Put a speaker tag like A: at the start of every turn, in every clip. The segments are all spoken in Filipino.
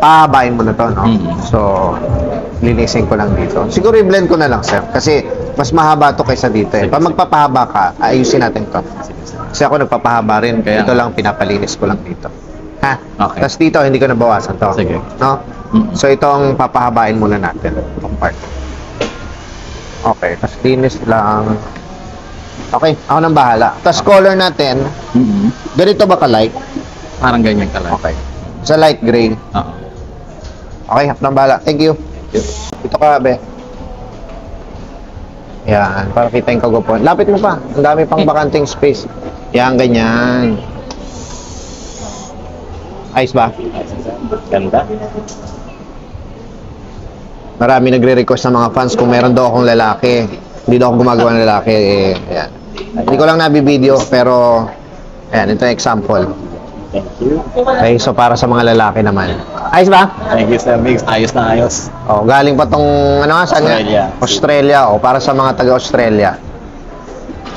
A: pahabain mo na to, no? So, linisin ko lang dito. Siguro i-blend ko na lang, sir. Kasi, mas mahaba to kaysa dito eh. Pag magpapahaba ka, ayusin natin to. Kasi ako nagpapahaba rin. Kaya ito lang, pinapalinis ko lang dito. Ha?
B: Okay.
A: Tapos dito, hindi ko nabawasan to.
B: Sige.
A: No? So, itong papahabain muna natin. Itong part. Okay. Tapos linis lang. Okay. Ako nang bahala. Tapos color natin, ganito ba ka-light?
B: Parang ganyan ka lang.
A: Okay. Sa light gray.
B: Oo.
A: Okay, ako nang bahala. Thank you. Ito ka, be. Yan, para kita yung kagupuan. Lapit mo pa. Ang dami pang bakanting space. Yan, ganyan. Ayos ba?
B: Ganda.
A: Marami nagre-request ng mga fans kung meron daw akong lalaki. Hindi daw ako gumagawa ng lalaki. Eh, yan. Hindi ko lang nabibideo, pero ayan, ito yung example.
B: Thank you.
A: Okay, so para sa mga lalaki naman. Ayos ba?
B: Thank you, Sir Mix. Ayos na ayos.
A: Oh, galing pa tong ano nga, saan nga?
B: Australia.
A: Australia, oh, para sa mga taga-Australia.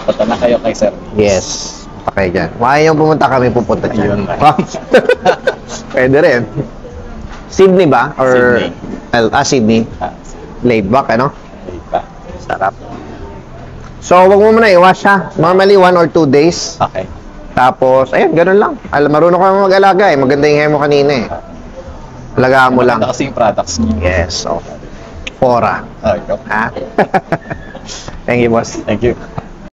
B: Punta na kayo kay Sir Mix.
A: Yes. Okay, dyan. Kaya yung pumunta kami, pupunta dyan.
B: Ayun ba?
A: Pwede rin. Sydney ba? Or,
B: Sydney.
A: Sydney.
B: Ah,
A: Laid back, ano?
B: wait pa.
A: Sarap. So, wag mo muna i-wash ha. Normally, 1 or 2 days.
B: Okay.
A: Tapos, ayun, ganun lang. Marunong ka mag-alaga eh. Maganda yung hair mo kanina eh. Alagaan mo lang.
B: Maganda kasi yung products niyo.
A: Yes, so. Fora.
B: Okay.
A: Ha? Thank you, boss.
B: Thank you.